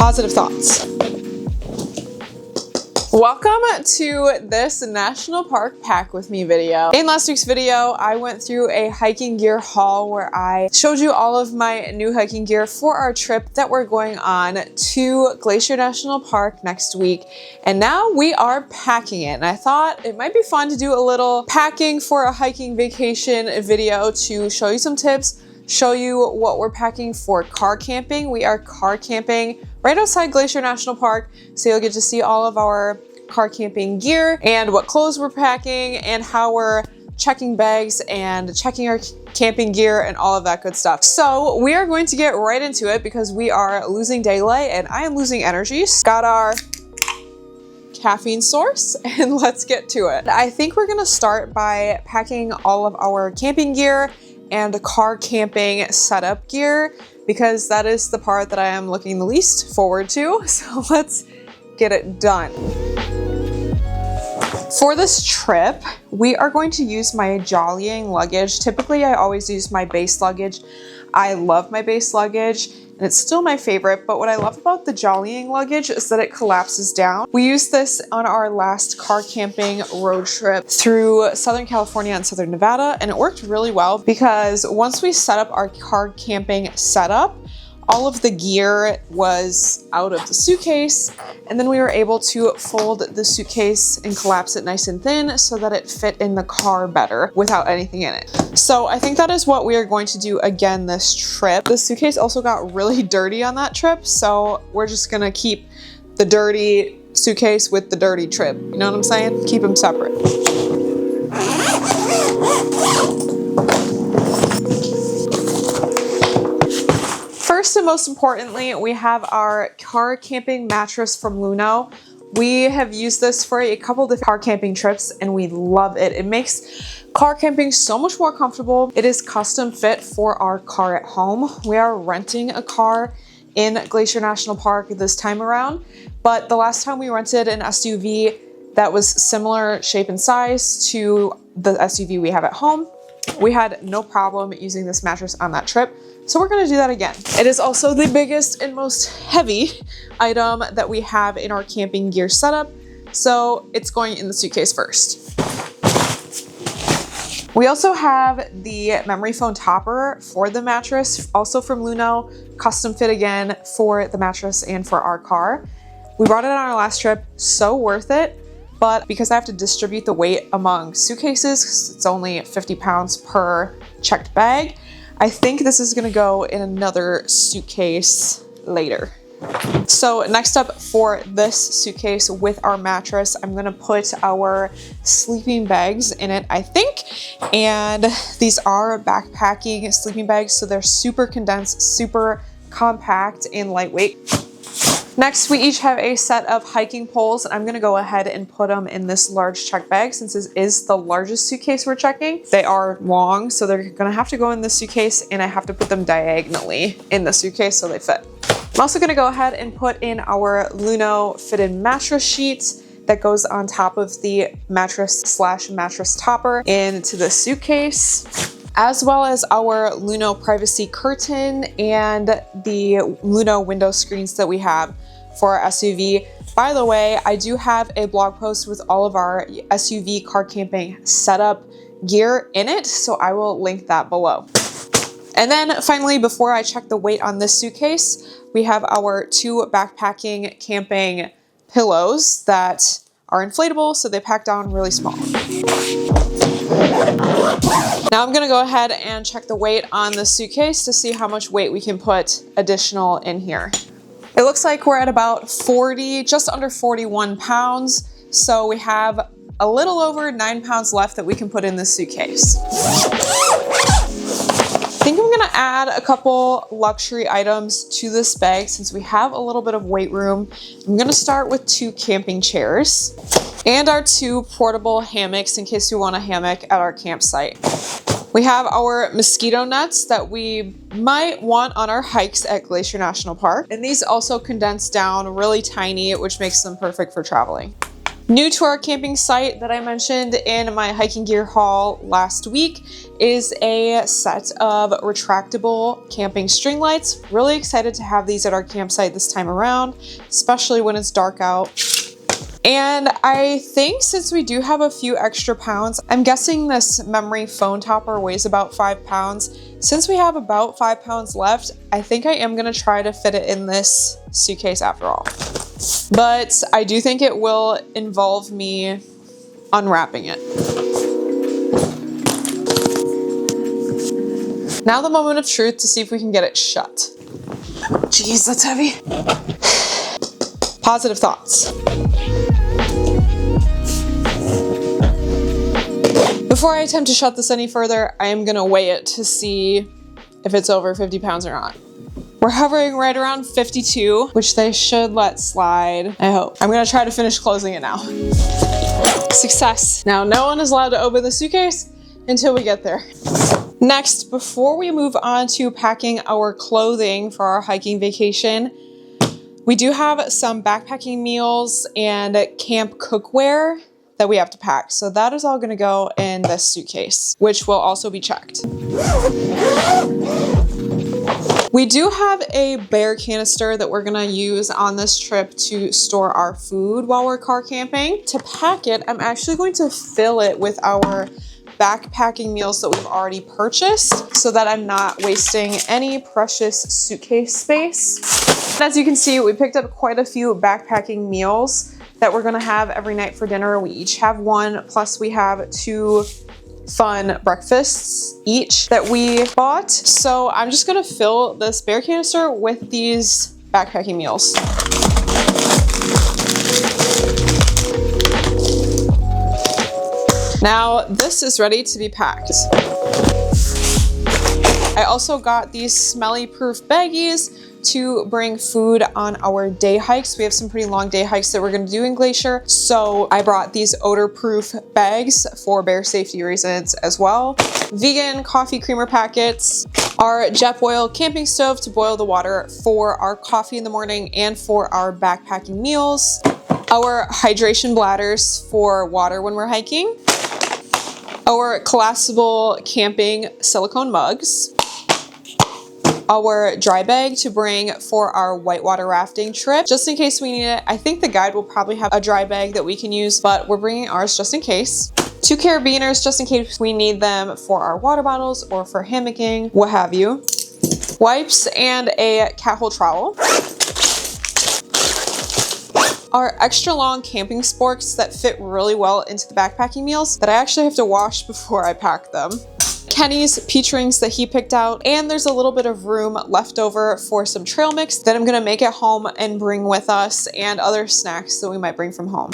positive thoughts. Welcome to this National Park Pack With Me video. In last week's video, I went through a hiking gear haul where I showed you all of my new hiking gear for our trip that we're going on to Glacier National Park next week. And now we are packing it. And I thought it might be fun to do a little packing for a hiking vacation video to show you some tips, show you what we're packing for car camping. We are car camping right outside Glacier National Park, so you'll get to see all of our car camping gear and what clothes we're packing and how we're checking bags and checking our camping gear and all of that good stuff. So we are going to get right into it because we are losing daylight and I am losing energy. Got our caffeine source and let's get to it. I think we're gonna start by packing all of our camping gear and car camping setup gear because that is the part that I am looking the least forward to. So let's get it done. For this trip, we are going to use my jollying luggage. Typically, I always use my base luggage. I love my base luggage and it's still my favorite, but what I love about the jollying luggage is that it collapses down. We used this on our last car camping road trip through Southern California and Southern Nevada, and it worked really well because once we set up our car camping setup, all of the gear was out of the suitcase, and then we were able to fold the suitcase and collapse it nice and thin so that it fit in the car better without anything in it. So I think that is what we are going to do again this trip. The suitcase also got really dirty on that trip, so we're just gonna keep the dirty suitcase with the dirty trip. You know what I'm saying? Keep them separate. First and most importantly, we have our car camping mattress from Luno. We have used this for a couple different car camping trips and we love it. It makes car camping so much more comfortable. It is custom fit for our car at home. We are renting a car in Glacier National Park this time around, but the last time we rented an SUV that was similar shape and size to the SUV we have at home, we had no problem using this mattress on that trip. So we're gonna do that again. It is also the biggest and most heavy item that we have in our camping gear setup. So it's going in the suitcase first. We also have the memory foam topper for the mattress, also from Luno, custom fit again for the mattress and for our car. We brought it on our last trip, so worth it. But because I have to distribute the weight among suitcases, 'cause it's only 50 pounds per checked bag, I think this is gonna go in another suitcase later. So next up for this suitcase with our mattress, I'm gonna put our sleeping bags in it, I think. And these are backpacking sleeping bags, so they're super condensed, super compact and lightweight. Next, we each have a set of hiking poles, and I'm gonna go ahead and put them in this large check bag since this is the largest suitcase we're checking. They are long, so they're gonna have to go in the suitcase, and I have to put them diagonally in the suitcase so they fit. I'm also gonna go ahead and put in our Luno fitted mattress sheet that goes on top of the mattress/mattress topper into the suitcase, as well as our Luno privacy curtain and the Luno window screens that we have for our SUV. By the way, I do have a blog post with all of our SUV car camping setup gear in it, so I will link that below. And then finally, before I check the weight on this suitcase, we have our 2 backpacking camping pillows that are inflatable, so they pack down really small. Now I'm gonna go ahead and check the weight on the suitcase to see how much weight we can put additional in here. It looks like we're at about 40, just under 41 pounds. So we have a little over 9 pounds left that we can put in this suitcase. I think I'm gonna add a couple luxury items to this bag since we have a little bit of weight room. I'm gonna start with 2 camping chairs and our 2 portable hammocks in case we want a hammock at our campsite. We have our mosquito nets that we might want on our hikes at Glacier National Park. And these also condense down really tiny, which makes them perfect for traveling. New to our camping site that I mentioned in my hiking gear haul last week is a set of retractable camping string lights. Really excited to have these at our campsite this time around, especially when it's dark out. And I think since we do have a few extra pounds, I'm guessing this memory phone topper weighs about 5 pounds. Since we have about 5 pounds left, I think I am gonna try to fit it in this suitcase after all. But I do think it will involve me unwrapping it. Now the moment of truth to see if we can get it shut. Jeez, that's heavy. Positive thoughts. Before I attempt to shut this any further, I am gonna weigh it to see if it's over 50 pounds or not. We're hovering right around 52, which they should let slide, I hope. I'm gonna try to finish closing it now. Success. Now, no one is allowed to open the suitcase until we get there. Next, before we move on to packing our clothing for our hiking vacation, we do have some backpacking meals and camp cookware that we have to pack. So that is all gonna go in this suitcase, which will also be checked. We do have a bear canister that we're gonna use on this trip to store our food while we're car camping. To pack it, I'm actually going to fill it with our backpacking meals that we've already purchased so that I'm not wasting any precious suitcase space. And as you can see, we picked up quite a few backpacking meals that we're gonna have every night for dinner. We each have one, plus we have 2 fun breakfasts each that we bought. So I'm just gonna fill this bear canister with these backpacking meals. Now this is ready to be packed. I also got these smelly proof baggies to bring food on our day hikes. We have some pretty long day hikes that we're gonna do in Glacier. So I brought these odor proof bags for bear safety reasons as well. Vegan coffee creamer packets, our Jetboil camping stove to boil the water for our coffee in the morning and for our backpacking meals, our hydration bladders for water when we're hiking, our collapsible camping silicone mugs, our dry bag to bring for our whitewater rafting trip, just in case we need it. I think the guide will probably have a dry bag that we can use, but we're bringing ours just in case. 2 carabiners just in case we need them for our water bottles or for hammocking, what have you. Wipes and a cat hole trowel. Our extra long camping sporks that fit really well into the backpacking meals that I actually have to wash before I pack them. Kenny's peach rings that he picked out, and there's a little bit of room left over for some trail mix that I'm gonna make at home and bring with us, and other snacks that we might bring from home.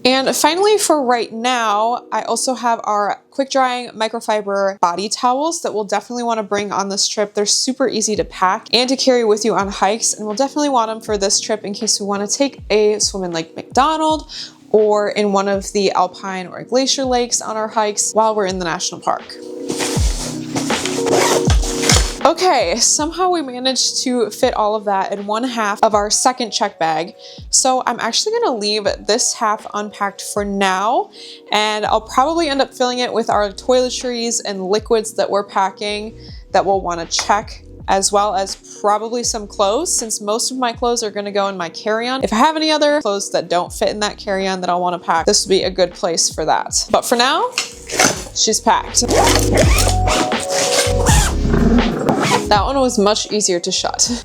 And finally, for right now, I also have our quick drying microfiber body towels that we'll definitely want to bring on this trip. They're super easy to pack and to carry with you on hikes, and we'll definitely want them for this trip in case we want to take a swim in Lake McDonald or in one of the alpine or glacier lakes on our hikes while we're in the national park. Okay, somehow we managed to fit all of that in 1/2 of our second check bag. So I'm actually gonna leave this half unpacked for now, and I'll probably end up filling it with our toiletries and liquids that we're packing that we'll wanna check, as well as probably some clothes, since most of my clothes are gonna go in my carry-on. If I have any other clothes that don't fit in that carry-on that I'll wanna pack, this would be a good place for that. But for now, she's packed. That one was much easier to shut.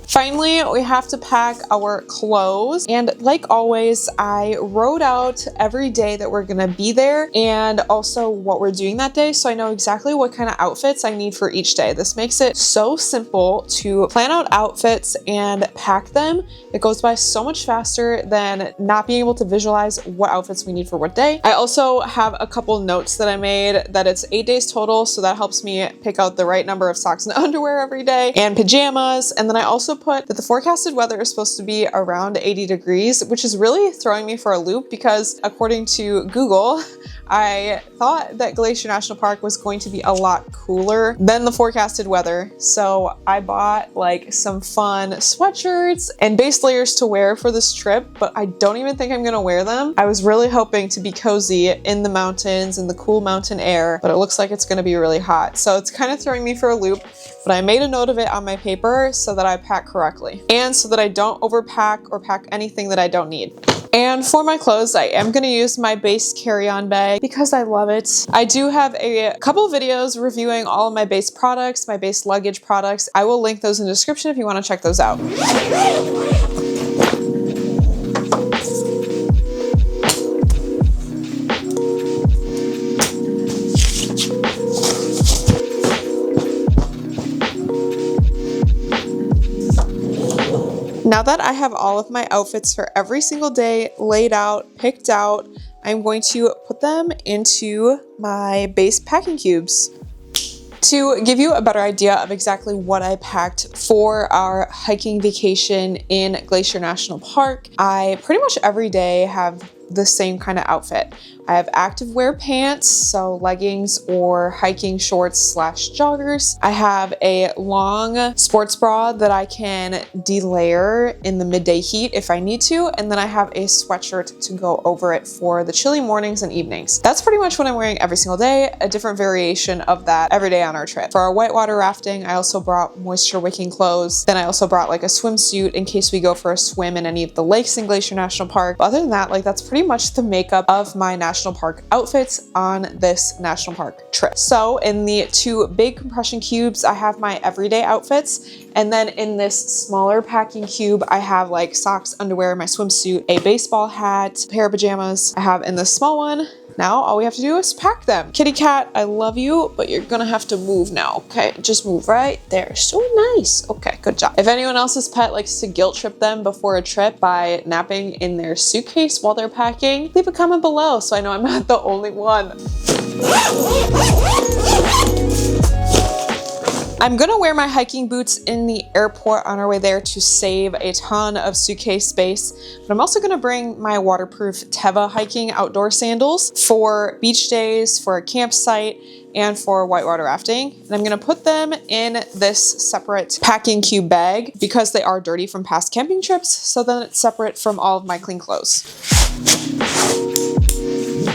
Finally, we have to pack our clothes, and like always, I wrote out every day that we're gonna be there and also what we're doing that day, so I know exactly what kind of outfits I need for each day. This makes it so simple to plan out outfits and pack them. It goes by so much faster than not being able to visualize what outfits we need for what day. I also have a couple notes that I made that it's 8 days total, so that helps me pick out the right number of socks and underwear every day, and pajamas, and then I also put that the forecasted weather is supposed to be around 80 degrees, which is really throwing me for a loop because according to Google, I thought that Glacier National Park was going to be a lot cooler than the forecasted weather. So I bought like some fun sweatshirts and base layers to wear for this trip, but I don't even think I'm gonna wear them. I was really hoping to be cozy in the mountains and the cool mountain air, but it looks like it's gonna be really hot. So it's kind of throwing me for a loop, but I made a note of it on my paper so that I pack correctly and so that I don't overpack or pack anything that I don't need. And for my clothes, I am gonna use my base carry-on bag because I love it. I do have a couple videos reviewing all of my base products, my base luggage products. I will link those in the description if you wanna check those out. Now that I have all of my outfits for every single day laid out, picked out, I'm going to put them into my base packing cubes. To give you a better idea of exactly what I packed for our hiking vacation in Glacier National Park, I pretty much every day have the same kind of outfit. I have activewear pants, so leggings or hiking shorts slash joggers. I have a long sports bra that I can delayer in the midday heat if I need to, and then I have a sweatshirt to go over it for the chilly mornings and evenings. That's pretty much what I'm wearing every single day, a different variation of that every day on our trip. For our whitewater rafting, I also brought moisture wicking clothes. Then I also brought like a swimsuit in case we go for a swim in any of the lakes in Glacier National Park. But other than that, like that's pretty much the makeup of my national park outfits on this national park trip. So in the two big compression cubes, I have my everyday outfits. And then in this smaller packing cube, I have like socks, underwear, my swimsuit, a baseball hat, a pair of pajamas. I have in this small one. Now all we have to do is pack them. Kitty cat, I love you, but you're gonna have to move now, okay? Just move right there. So nice. Okay, good job. If anyone else's pet likes to guilt trip them before a trip by napping in their suitcase while they're packing, leave a comment below so I know I'm not the only one. I'm gonna wear my hiking boots in the airport on our way there to save a ton of suitcase space, but I'm also gonna bring my waterproof Teva hiking outdoor sandals for beach days, for a campsite, and for whitewater rafting. And I'm gonna put them in this separate packing cube bag because they are dirty from past camping trips, so then it's separate from all of my clean clothes.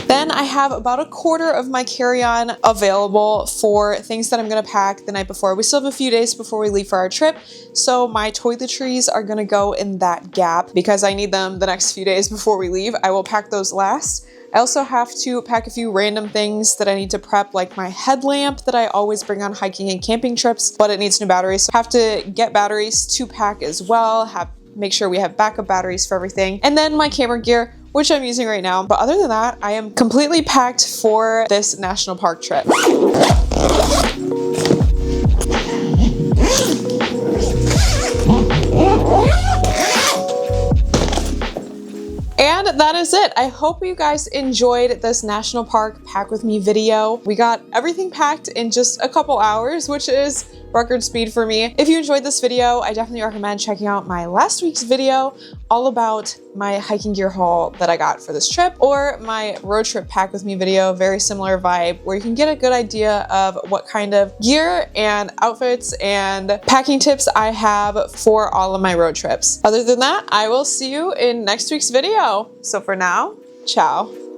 Then I have about a quarter of my carry-on available for things that I'm gonna pack the night before. We still have a few days before we leave for our trip, so my toiletries are gonna go in that gap because I need them the next few days before we leave. I will pack those last. I also have to pack a few random things that I need to prep, like my headlamp that I always bring on hiking and camping trips, but it needs new batteries. So I have to get batteries to pack as well, make sure we have backup batteries for everything. And then my camera gear, which I'm using right now. But other than that, I am completely packed for this national park trip. And that is it. I hope you guys enjoyed this national park pack with me video. We got everything packed in just a couple hours, which is record speed for me. If you enjoyed this video, I definitely recommend checking out my last week's video all about my hiking gear haul that I got for this trip, or my road trip pack with me video, very similar vibe, where you can get a good idea of what kind of gear and outfits and packing tips I have for all of my road trips. Other than that, I will see you in next week's video. So for now, ciao.